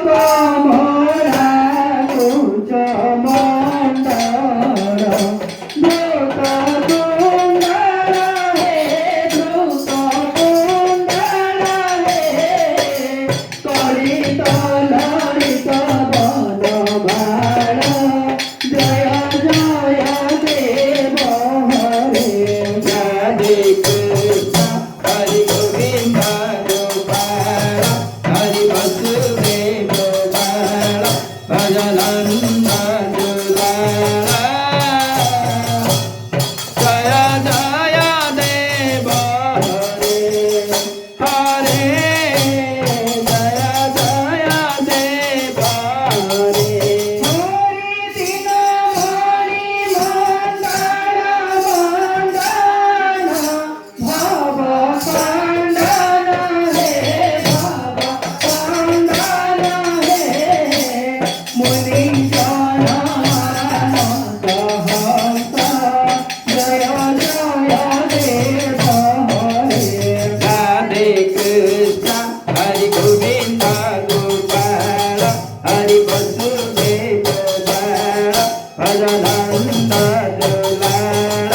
कमरा कुच मंडल ध्रुत कुंडल हे ध्रुत कुंडल हे कलित ललित बनमाल जय जय देव हरे राधे कृष्ण हरि गोविंद गोपाल हरि वसुदेव बाल भजनंद दुलाल जय जय देव हरे हरे जय जय देव हरे हरि दिन मणि मंगल मंगल भव खंडन हे भव खंडन हे मुनि जन आनंद हंस जय जय देव हरे राधे कृष्ण हरि गोविंद गोपाल हरि वसुदेव बाल भजनंद दुलाल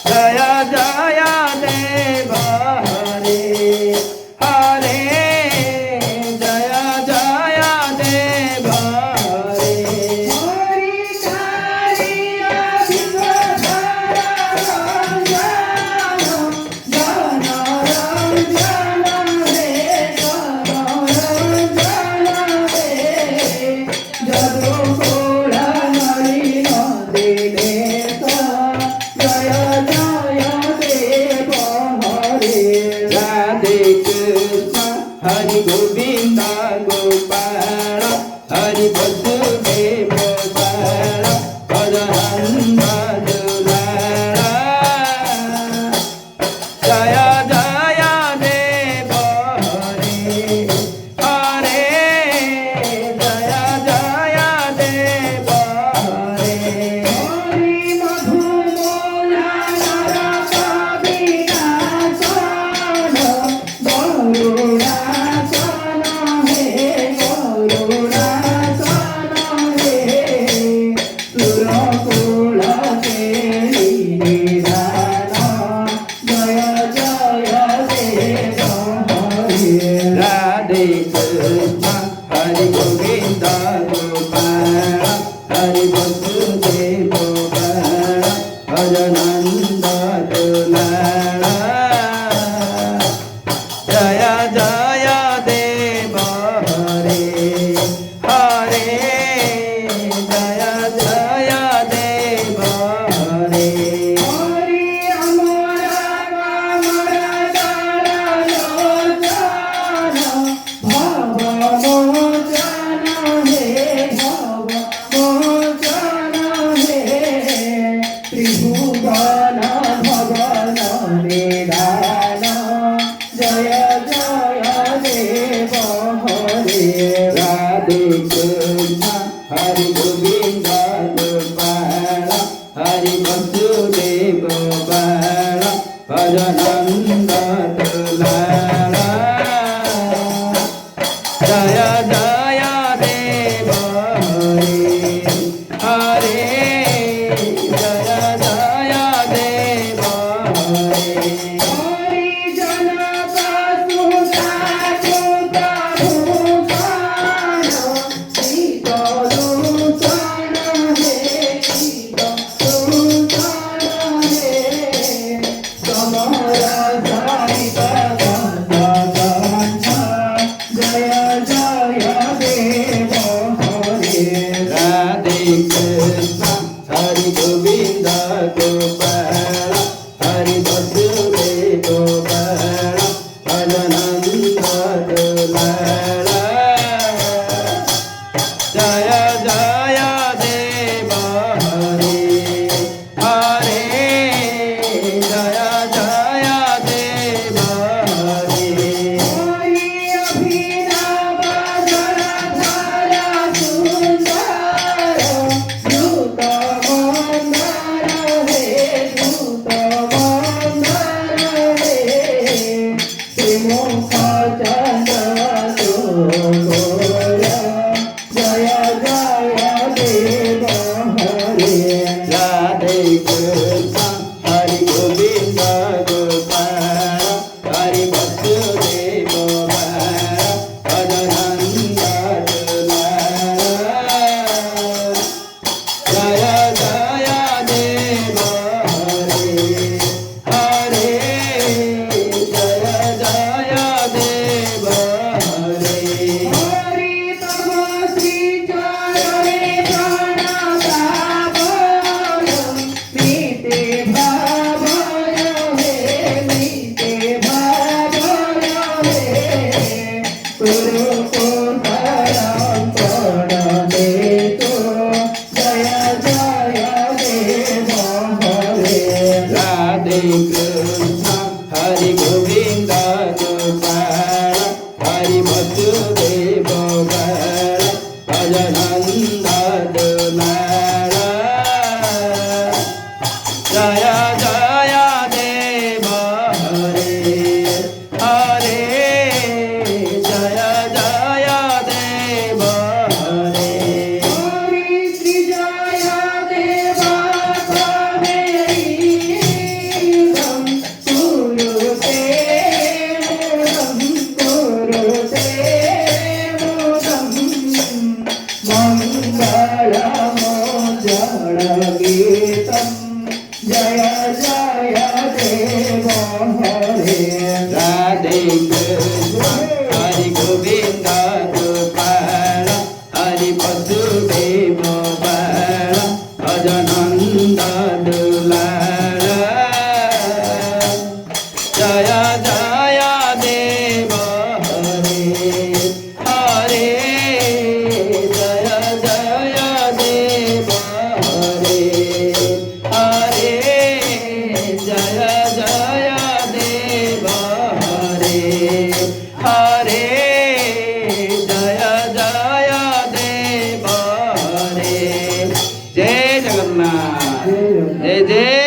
जय जय देव हरे हरे जय जय देव हरे हरि कारिया विश्वधारा रंजन जन रंजन हे जन रंजन हे जदुकुल नलिन दिनेश जय जय देव हरे राधे कृष्ण हरि गोविंद गोपाल हरि वसुदेव बाल भजनंद दुलाल जय जय देव हरे हरे जय जय देव हरे हरि मधुमोला नरकविनाशन गरुडासन हे गरुडासन हे सुरकुल केळी निधान जय जय देव हरे राधे कृष्ण हरि गोविंद गोपाल हरि वसुदेव बाल भजनंद दुलाल जय जय देव हरे हरे जय जय देव हरे हरि अमर कमर दल लोचन भव मोचन हे भव मोचन हे त्रिभुवन भवन निधान जय जय देव हरे राधे कृष्ण हरि गोविंद गोपाल हरि वसुदेव बाल भजनंद दुलाल जय जय देव हरे हरे जय जय देव हरे हरि जन सुता सुता भूषण शीतलोचन हे शीतलोचन हे समर सहित कंठ जय जय ગુરુકુંડળં પ્રણમેતુ જય જય દેવ હરે રાધે કૃષ્ણ હરિ ગોવિંદ ગોપાલ હરિ વસુદેવ બાળ અજનંદ દુલાળ જય જય દેવ હરે હરે જય જય દેવ હરે હરિ શ્રી જય દેવા કમેરીમ કુરુતે કુરુતે મંગળમોજળ ગીતમ જય જય દેવ હરે રાધે કૃષ્ણ હરિ ગોવિંદ ગોપાલ હરિ વસુદેવ બાળ અજનંદ દુલાળ જય જય દેવ હરે હરે જય જય દેવ હરે હરે જય જય દેવ હરે હરે જય જય દેવ હરે જય જગન્નાથ જય જય